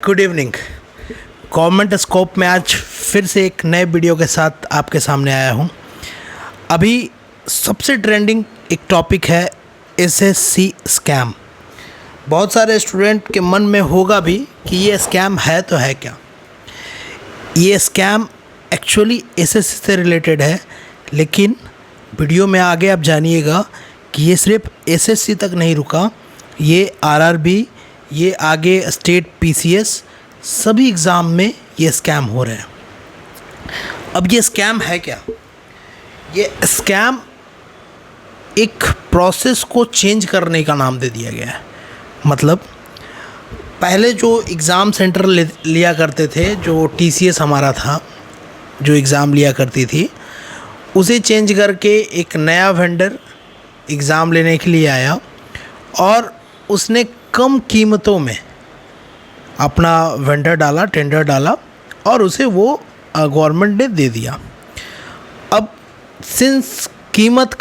Good evening. Government scope में आज फिर से एक नए वीडियो के साथ आपके सामने आया हूँ। अभी सबसे ट्रेंडिंग एक टॉपिक है एसएससी स्कैम। बहुत सारे स्टूडेंट के मन में होगा भी कि ये स्कैम है तो है क्या। ये स्कैम एक्चुअली एसएससी से रिलेटेड है, लेकिन वीडियो में आगे आप जानिएगा कि ये सिर्फ एसएससी तक नहीं रुका, ये आरआरबी, ये आगे स्टेट पीसीएस, सभी एग्ज़ाम में ये स्कैम हो रहे हैं। अब ये स्कैम है क्या? ये स्कैम एक प्रोसेस को चेंज करने का नाम दे दिया गया है। मतलब पहले जो एग्ज़ाम सेंटर लिया करते थे, जो टीसीएस हमारा था, जो एग्ज़ाम लिया करती थी, उसे चेंज करके एक नया वेंडर एग्ज़ाम लेने के लिए आया और उसने कम कीमतों में अपना वेंडर डाला, टेंडर डाला और उसे वो गवर्नमेंट ने दे दिया। अब सिंस कीमत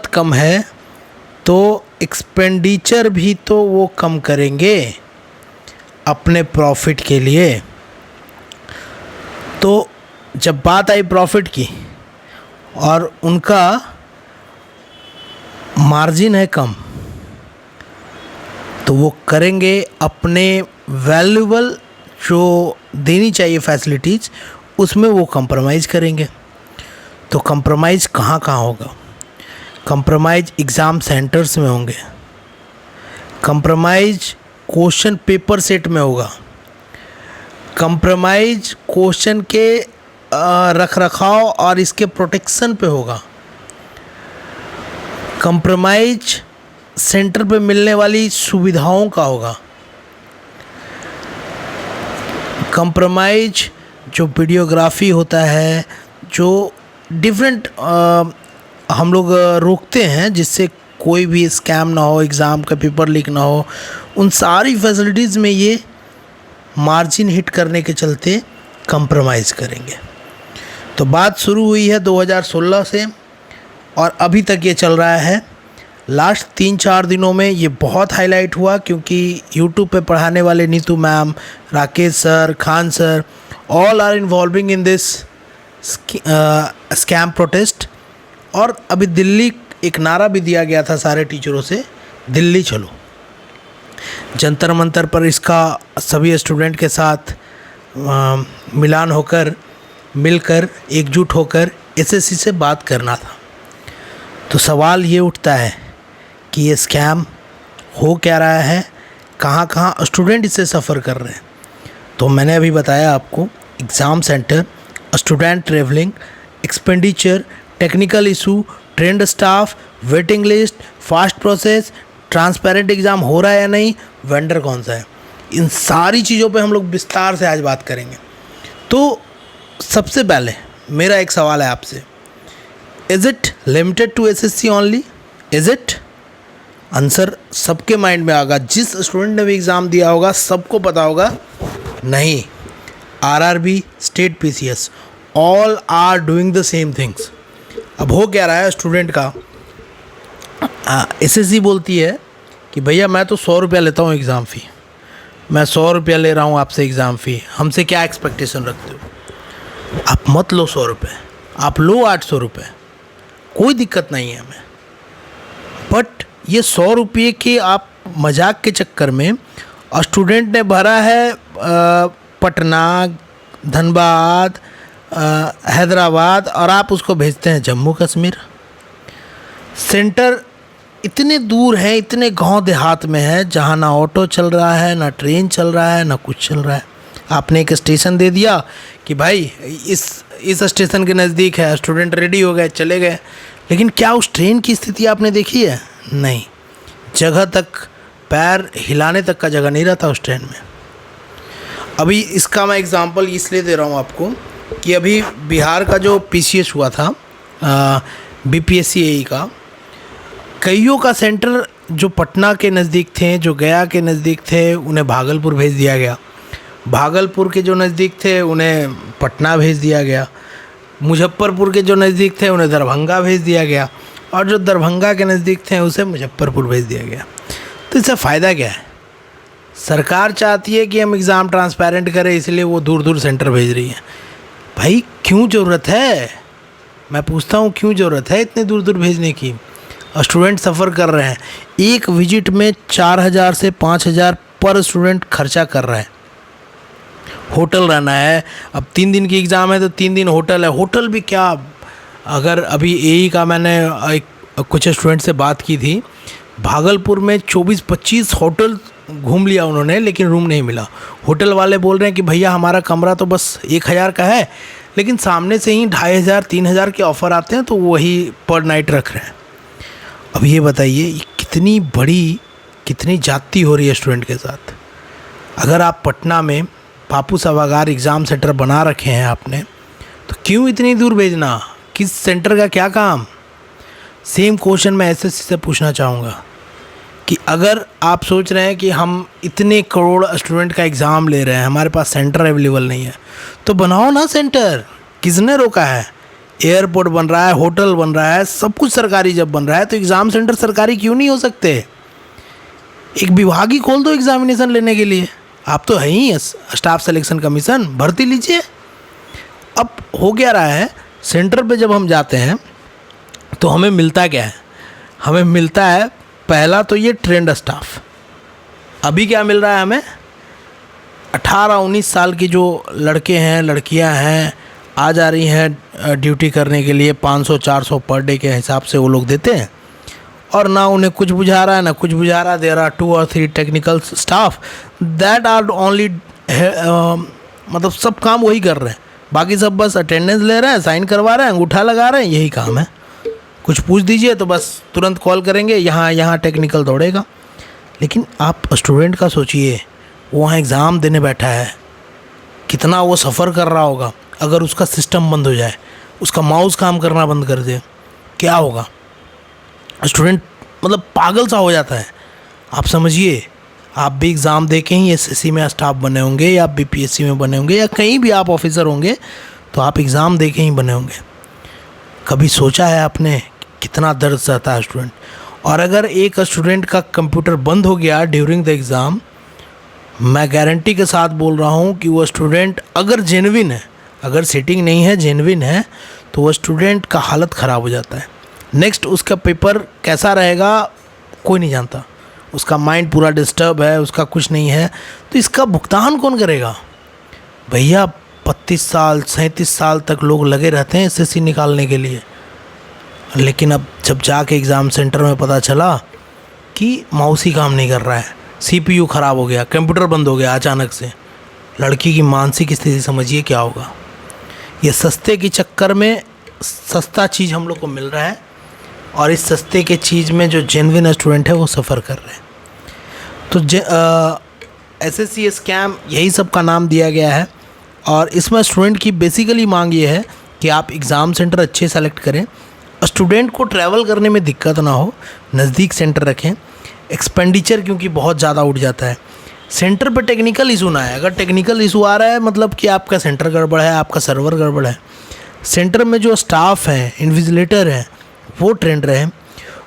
कम है तो एक्सपेंडिचर भी तो वो कम करेंगे अपने प्रॉफिट के लिए। तो जब बात आई प्रॉफिट की और उनका मार्जिन है कम, तो वो करेंगे अपने वैल्यूबल जो देनी चाहिए फैसिलिटीज़, उसमें वो कंप्रोमाइज़ करेंगे। तो कंप्रोमाइज़ कहाँ होगा? कंप्रोमाइज़ एग्ज़ाम सेंटर्स में होंगे, कंप्रोमाइज़ क्वेश्चन पेपर सेट में होगा, कंप्रोमाइज़ क्वेश्चन के रखरखाव और इसके प्रोटेक्शन पे होगा, कंप्रोमाइज़ सेंटर पे मिलने वाली सुविधाओं का होगा, कंप्रोमाइज़ जो वीडियोग्राफी होता है, जो डिफरेंट हम लोग रोकते हैं जिससे कोई भी स्कैम ना हो, एग्ज़ाम का पेपर लीक ना हो, उन सारी फैसिलिटीज़ में ये मार्जिन हिट करने के चलते कंप्रोमाइज़ करेंगे। तो बात शुरू हुई है 2016 से और अभी तक ये चल रहा है। लास्ट 3-4 दिनों में ये बहुत हाईलाइट हुआ क्योंकि यूट्यूब पे पढ़ाने वाले Neetu ma'am, Rakesh sir, Khan sir, all are involving in this scam protest. और अभी दिल्ली एक नारा भी दिया गया था सारे टीचरों से, दिल्ली चलो। जंतर मंतर पर इसका सभी स्टूडेंट के साथ मिलकर एकजुट होकर एसएससी से बात करना था। तो सवाल ये उठता है कि ये स्कैम हो क्या रहा है, कहाँ स्टूडेंट इससे सफ़र कर रहे हैं। तो मैंने अभी बताया आपको, exam centre, student travelling, expenditure, technical issue, trend staff, waiting list, fast process, transparent exam हो रहा है या नहीं, वेंडर कौन सा है, इन सारी चीज़ों पे हम लोग विस्तार से आज बात करेंगे। तो सबसे पहले मेरा एक सवाल है आपसे, is it limited to SSC only? Is it? Answer सबके माइंड में आएगा, जिस स्टूडेंट ने भी एग्ज़ाम दिया होगा सबको पता होगा, नहीं, RRB, state PCS, all are doing the same things. अब हो क्या रहा है स्टूडेंट का, एसएससी बोलती है कि भैया मैं तो 100 रुपया लेता हूँ एग्ज़ाम फ़ी, मैं 100 रुपया ले रहा हूँ आपसे एग्ज़ाम फ़ी, हमसे क्या एक्सपेक्टेशन रखते हो? आप मत लो 100 रुपये, आप लो 800 रुपये, कोई दिक्कत नहीं है हमें। बट ये 100 रुपये के आप मजाक के चक्कर में स्टूडेंट ने भरा है पटना, धनबाद, हैदराबाद, और आप उसको भेजते हैं जम्मू कश्मीर। सेंटर इतने दूर हैं, इतने गांव देहात में है जहां ना ऑटो चल रहा है, ना ट्रेन चल रहा है, ना कुछ चल रहा है। आपने एक स्टेशन दे दिया कि भाई इस स्टेशन के नज़दीक है, स्टूडेंट रेडी हो गए, चले गए, लेकिन क्या उस ट्रेन की स्थिति आपने देखी है? नहीं, जगह तक पैर हिलाने तक का जगह नहीं रहता उस ट्रेन में। अभी इसका मैं एग्ज़ाम्पल इसलिए दे रहा हूँ आपको कि अभी बिहार का जो पीसीएस हुआ था, बीपीएससी एई का, कईयों का सेंटर जो पटना के नज़दीक थे, जो गया के नज़दीक थे, उन्हें भागलपुर भेज दिया गया। भागलपुर के जो नज़दीक थे उन्हें पटना भेज दिया गया। मुजफ्फरपुर के जो नज़दीक थे उन्हें दरभंगा भेज दिया गया, और जो दरभंगा के नज़दीक थे उसे मुजफ्फरपुर भेज दिया गया। तो इससे फ़ायदा क्या है? सरकार चाहती है कि हम एग्ज़ाम ट्रांसपेरेंट करें, इसलिए वो दूर दूर सेंटर भेज रही है। भाई क्यों ज़रूरत है, मैं पूछता हूँ क्यों ज़रूरत है इतने दूर दूर भेजने की। स्टूडेंट सफ़र कर रहे हैं, एक विजिट में 4,000 से 5,000 पर स्टूडेंट खर्चा कर रहा है। होटल रहना है, अब 3 दिन की एग्ज़ाम है तो 3 दिन होटल है। होटल भी क्या, अगर अभी एई का मैंने कुछ स्टूडेंट से बात की थी, भागलपुर में 24-25 होटल घूम लिया उन्होंने, लेकिन रूम नहीं मिला। होटल वाले बोल रहे हैं कि भैया हमारा कमरा तो बस 1,000 का है, लेकिन सामने से ही 2,500-3,000 के ऑफ़र आते हैं तो वही पर नाइट रख रहे हैं। अब ये बताइए कितनी बड़ी, कितनी जाती हो रही है स्टूडेंट के साथ। अगर आप पटना में बापू सभागार एग्ज़ाम सेंटर बना रखे हैं आपने, तो क्यों इतनी दूर भेजना, किस सेंटर का क्या काम। सेम क्वेश्चन मैं एसएससी से पूछना चाहूँगा कि अगर आप सोच रहे हैं कि हम इतने करोड़ स्टूडेंट का एग्ज़ाम ले रहे हैं, हमारे पास सेंटर अवेलेबल नहीं है, तो बनाओ ना सेंटर, किसने रोका है। एयरपोर्ट बन रहा है, होटल बन रहा है, सब कुछ सरकारी जब बन रहा है तो एग्ज़ाम सेंटर सरकारी क्यों नहीं हो सकते। एक विभाग ही खोल दो एग्ज़ामिनेशन लेने के लिए, आप तो है ही स्टाफ सिलेक्शन कमीशन, भर्ती लीजिए। अब हो क्या रहा है, सेंटर पे जब हम जाते हैं तो हमें मिलता क्या है, हमें मिलता है पहला तो ये ट्रेंड स्टाफ। अभी क्या मिल रहा है हमें, 18-19 साल की जो लड़के हैं लड़कियां हैं आ जा रही हैं ड्यूटी करने के लिए, 500-400 पर डे के हिसाब से वो लोग देते हैं, और ना उन्हें कुछ बुझा रहा है ना कुछ बुझा रहा है। There are 2 or 3 technical staff that are only, मतलब सब काम वही कर रहे हैं, बाकी सब बस अटेंडेंस ले रहे हैं, साइन करवा रहे हैं, अंगूठा लगा रहे हैं, यही काम है। कुछ पूछ दीजिए तो बस तुरंत कॉल करेंगे, यहाँ टेक्निकल दौड़ेगा। लेकिन आप स्टूडेंट का सोचिए, वो वहाँ एग्ज़ाम देने बैठा है, कितना वो सफ़र कर रहा होगा। अगर उसका सिस्टम बंद हो जाए, उसका माउस काम करना बंद कर दे, क्या होगा। स्टूडेंट मतलब पागल सा हो जाता है। आप समझिए, आप भी एग्ज़ाम दे के ही एसएससी में स्टाफ बने होंगे, या बीपीएससी में बने होंगे, या कहीं भी आप ऑफिसर होंगे, तो आप एग्ज़ाम दे के ही बने होंगे। कभी सोचा है आपने कितना दर्द सहता है स्टूडेंट। और अगर एक स्टूडेंट का कंप्यूटर बंद हो गया ड्यूरिंग द एग्ज़ाम, मैं गारंटी के साथ बोल रहा हूँ कि वो स्टूडेंट अगर जेन्युइन है, अगर सेटिंग नहीं है जेन्युइन है, तो वो स्टूडेंट का हालत ख़राब हो जाता है। नेक्स्ट उसका पेपर कैसा रहेगा कोई नहीं जानता, उसका माइंड पूरा डिस्टर्ब है, उसका कुछ नहीं है, तो इसका भुगतान कौन करेगा। भैया 32 साल 37 साल तक लोग लगे रहते हैं एसएससी निकालने के लिए, लेकिन अब जब जाके एग्ज़ाम सेंटर में पता चला कि माउस ही काम नहीं कर रहा है, सीपीयू ख़राब हो गया, कंप्यूटर बंद हो गया अचानक से, लड़की की मानसिक स्थिति समझिए क्या होगा। ये सस्ते के चक्कर में सस्ता चीज़ हम लोग को मिल रहा है, और इस सस्ते के चीज़ में जो जेन्युइन स्टूडेंट है वो सफ़र कर रहे हैं। तो एसएससी स्कैम यही सब का नाम दिया गया है। और इसमें स्टूडेंट की बेसिकली मांग ये है कि आप एग्ज़ाम सेंटर अच्छे सेलेक्ट करें, स्टूडेंट को ट्रैवल करने में दिक्कत ना हो, नज़दीक सेंटर रखें। एक्सपेंडिचर क्योंकि बहुत ज़्यादा उठ जाता है, सेंटर पर टेक्निकल इशू ना है। अगर टेक्निकल इशू आ रहा है मतलब कि आपका सेंटर गड़बड़ है, आपका सर्वर गड़बड़ है। सेंटर में जो स्टाफ है, इन्विजिलेटर है, वो ट्रेंड रहे।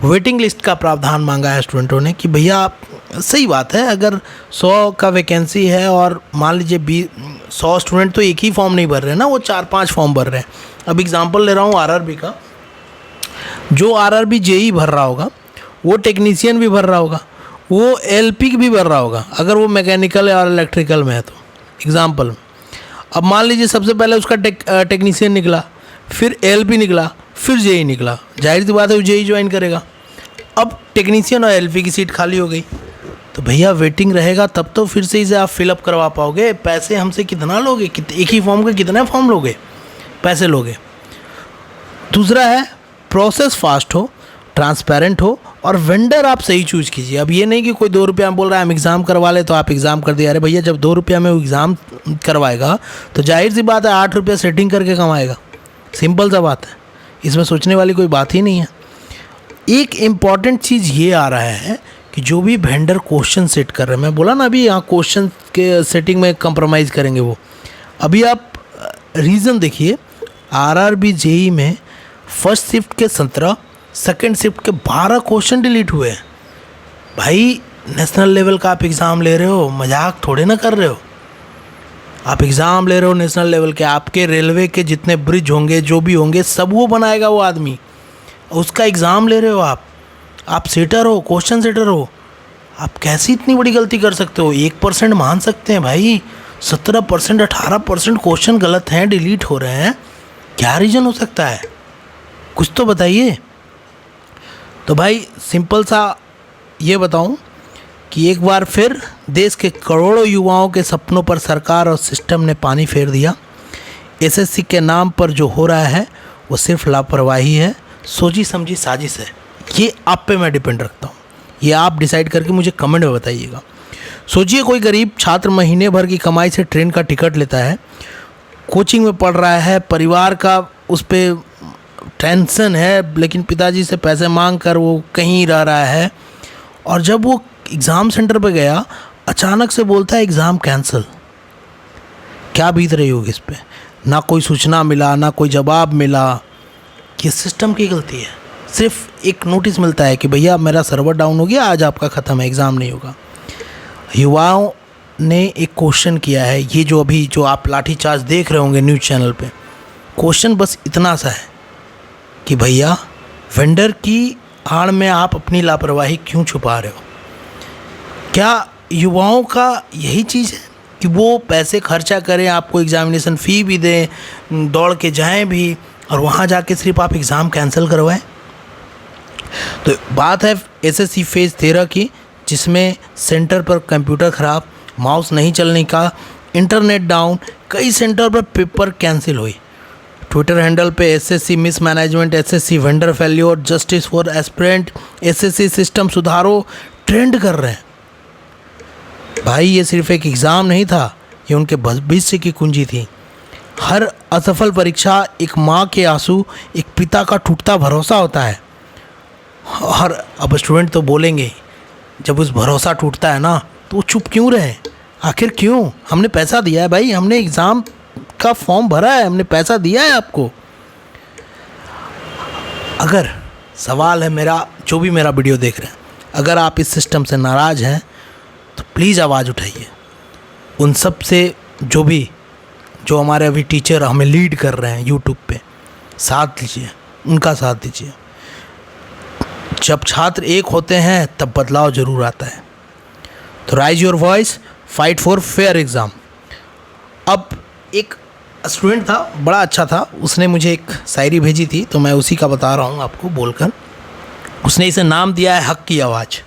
वेटिंग लिस्ट का प्रावधान मांगा है स्टूडेंटों ने कि भैया आप, सही बात है, अगर 100 का वैकेंसी है और मान लीजिए 100 स्टूडेंट तो एक ही फॉर्म नहीं भर रहे हैं ना, वो 4-5 फॉर्म भर रहे हैं। अब एग्जांपल ले रहा हूँ आरआरबी का, जो आरआरबी जेई भर रहा होगा वो टेक्नीशियन भी भर रहा होगा, वो एलपी भी भर रहा होगा, अगर वो मैकेनिकल और इलेक्ट्रिकल में है तो। एग्जांपल, अब मान लीजिए सबसे पहले उसका टेक्नीशियन निकला, फिर एलपी निकला, फिर जेई निकला, जाहिर सी बात है वो जेई ज्वाइन करेगा। अब टेक्नीशियन और एलपी की सीट खाली हो गई, तो भैया वेटिंग रहेगा तब तो फिर से इसे आप फिलअप करवा पाओगे। पैसे हमसे कितना लोगे, एक ही फॉर्म के कितने फॉर्म लोगे, पैसे लोगे। दूसरा है प्रोसेस फास्ट हो, ट्रांसपेरेंट हो, और वेंडर आप सही चूज कीजिए। अब ये नहीं कि कोई 2 रुपया में बोल रहा है हम एग्ज़ाम करवा ले तो आप एग्ज़ाम कर दिए। अरे भैया जब 2 रुपया में वो एग्ज़ाम करवाएगा तो जाहिर सी बात है 8 रुपया सेटिंग करके कमाएगा, सिंपल सा बात है, इसमें सोचने वाली कोई बात ही नहीं है। एक इम्पॉर्टेंट चीज़ ये आ रहा है कि जो भी वेंडर क्वेश्चन सेट कर रहे हैं, मैं बोला ना अभी यहाँ क्वेश्चन के सेटिंग में कंप्रोमाइज़ करेंगे वो। अभी आप रीज़न देखिए, आरआरबी जेई में फर्स्ट शिफ्ट के 17, सेकेंड शिफ्ट के 12 क्वेश्चन डिलीट हुए हैं। भाई नेशनल लेवल का आप एग्ज़ाम ले रहे हो, मजाक थोड़े ना कर रहे हो। आप एग्ज़ाम ले रहे हो नेशनल लेवल के, आपके रेलवे के जितने ब्रिज होंगे, जो भी होंगे, सब वो बनाएगा वो आदमी, उसका एग्ज़ाम ले रहे हो आप सेटर हो, क्वेश्चन सेटर हो। आप कैसी इतनी बड़ी गलती कर सकते हो? 1% मान सकते हैं भाई, 17%, 18% क्वेश्चन गलत हैं, डिलीट हो रहे हैं, क्या रीज़न हो सकता है? कुछ तो बताइए। तो भाई सिंपल सा ये बताऊं कि एक बार फिर देश के करोड़ों युवाओं के सपनों पर सरकार और सिस्टम ने पानी फेर दिया। एसएससी के नाम पर जो हो रहा है वो सिर्फ लापरवाही है, सोची समझी साजिश है। ये आप पे मैं डिपेंड रखता हूँ, ये आप डिसाइड करके मुझे कमेंट में बताइएगा। सोचिए कोई गरीब छात्र महीने भर की कमाई से ट्रेन का टिकट लेता है, कोचिंग में पढ़ रहा है, परिवार का उस पर टेंशन है, लेकिन पिताजी से पैसे मांग कर वो कहीं रह रहा है, और जब वो एग्ज़ाम सेंटर पे गया अचानक से बोलता है एग्ज़ाम कैंसिल। क्या बीत रही होगी इस पर? ना कोई सूचना मिला, ना कोई जवाब मिला। ये सिस्टम की गलती है। सिर्फ एक नोटिस मिलता है कि भैया मेरा सर्वर डाउन हो गया, आज आपका ख़त्म है, एग्ज़ाम नहीं होगा। युवाओं ने एक क्वेश्चन किया है, ये जो अभी जो आप लाठीचार्ज देख रहे होंगे न्यूज़ चैनल पे, क्वेश्चन बस इतना सा है कि भैया वेंडर की आड़ में आप अपनी लापरवाही क्यों छुपा रहे हो? क्या युवाओं का यही चीज़ है कि वो पैसे खर्चा करें, आपको एग्ज़ामिनेशन फ़ी भी दें, दौड़ के जाएं भी, और वहाँ जाके सिर्फ आप एग्ज़ाम कैंसिल करवाएं? तो बात है एसएससी फेज़ 13 की, जिसमें सेंटर पर कंप्यूटर ख़राब, माउस नहीं चलने का, इंटरनेट डाउन, कई सेंटर पर पेपर कैंसिल हुई। ट्विटर हैंडल पे SSC miss management, SSC vendor failure, justice for aspirant, SSC system सुधारो ट्रेंड कर रहे हैं। भाई ये सिर्फ एक एग्ज़ाम नहीं था, ये उनके भविष्य की कुंजी थी। हर असफल परीक्षा एक माँ के आंसू, एक पिता का टूटता भरोसा होता है। और अब स्टूडेंट तो बोलेंगे, जब उस भरोसा टूटता है ना तो वो चुप क्यों रहे? आखिर क्यों? हमने पैसा दिया है भाई, हमने एग्ज़ाम का फॉर्म भरा है, हमने पैसा दिया है आपको। अगर सवाल है मेरा, जो भी मेरा वीडियो देख रहे हैं, अगर आप इस सिस्टम से नाराज़ हैं तो प्लीज़ आवाज़ उठाइए। उन सब से जो हमारे अभी टीचर हमें लीड कर रहे हैं यूट्यूब पे, साथ लीजिए, उनका साथ दीजिए। जब छात्र एक होते हैं तब बदलाव ज़रूर आता है। तो rise your voice, fight for fair exam. अब एक स्टूडेंट था, बड़ा अच्छा था, उसने मुझे एक शायरी भेजी थी, तो मैं उसी का बता रहा हूँ आपको बोलकर। उसने इसे नाम दिया है हक की आवाज़।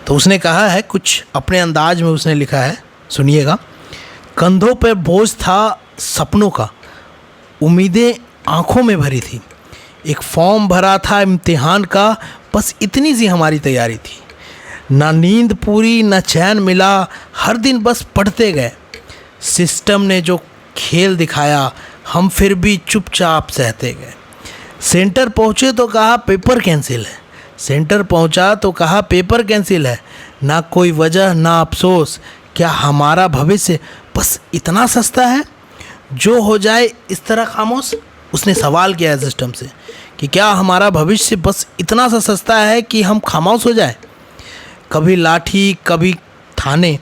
तो उसने कहा है, कुछ अपने अंदाज में उसने लिखा है, सुनिएगा। कंधों पर बोझ था सपनों का, उम्मीदें आँखों में भरी थी, एक फॉर्म भरा था इम्तिहान का, बस इतनी सी हमारी तैयारी थी। ना नींद पूरी, ना चैन मिला, हर दिन बस पढ़ते गए। सिस्टम ने जो खेल दिखाया, हम फिर भी चुपचाप सहते गए। सेंटर पहुँचे तो कहा पेपर कैंसिल है, सेंटर पहुंचा तो कहा पेपर कैंसिल है। ना कोई वजह, ना अफसोस, क्या हमारा भविष्य बस इतना सस्ता है जो हो जाए इस तरह खामोश? उसने सवाल किया है सिस्टम से कि क्या हमारा भविष्य बस इतना सा सस्ता है कि हम खामोश हो जाए? कभी लाठी, कभी थाने,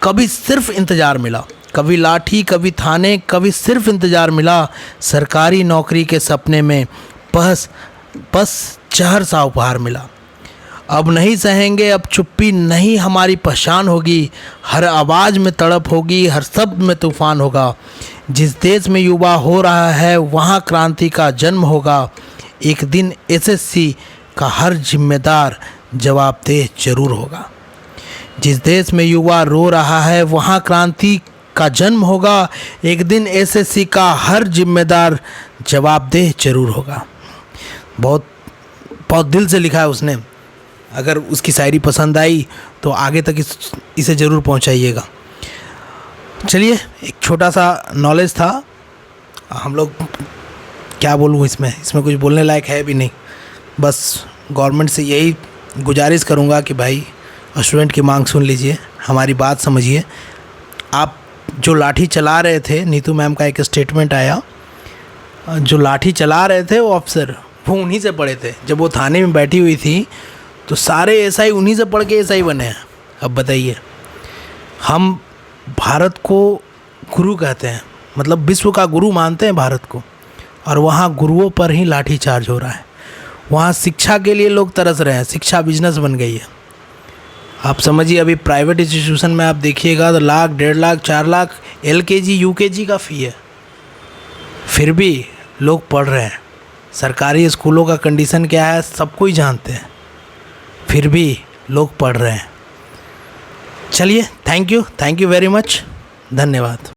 कभी सिर्फ इंतज़ार मिला। कभी लाठी, कभी थाने, कभी सिर्फ इंतज़ार मिला। सरकारी नौकरी के सपने में बस जहर सा उपहार मिला। अब नहीं सहेंगे, अब चुप्पी नहीं हमारी पहचान होगी। हर आवाज़ में तड़प होगी, हर शब्द में तूफान होगा। जिस देश में युवा हो रहा है वहाँ क्रांति का जन्म होगा। एक दिन एसएससी का हर जिम्मेदार जवाबदेह जरूर होगा। जिस देश में युवा रो रहा है वहाँ क्रांति का जन्म होगा। एक दिन एसएससी का हर जिम्मेदार जवाबदेह जरूर होगा। बहुत दिल से लिखा है उसने। अगर उसकी शायरी पसंद आई तो आगे तक इसे ज़रूर पहुंचाइएगा। चलिए, एक छोटा सा नॉलेज था। हम लोग क्या बोलूँ, इसमें कुछ बोलने लायक है भी नहीं। बस गवर्नमेंट से यही गुजारिश करूँगा कि भाई स्टूडेंट की मांग सुन लीजिए, हमारी बात समझिए। आप जो लाठी चला रहे थे, नीतू मैम का एक स्टेटमेंट आया, जो लाठी चला रहे थे वो अफसर, वो उन्हीं से पढ़े थे। जब वो थाने में बैठी हुई थी तो सारे एसआई उन्हीं से पढ़ के एसआई बने हैं। अब बताइए, हम भारत को गुरु कहते हैं, मतलब विश्व का गुरु मानते हैं भारत को, और वहाँ गुरुओं पर ही लाठीचार्ज हो रहा है। वहाँ शिक्षा के लिए लोग तरस रहे हैं, शिक्षा बिजनेस बन गई है। आप समझिए, अभी प्राइवेट इंस्टीट्यूशन में आप देखिएगा तो लाख, 1.5 लाख, 4 लाख LKG UKG का फ़ी है, फिर भी लोग पढ़ रहे हैं। सरकारी स्कूलों का कंडीशन क्या है सब कोई जानते हैं, फिर भी लोग पढ़ रहे हैं। चलिए, थैंक यू वेरी मच, धन्यवाद।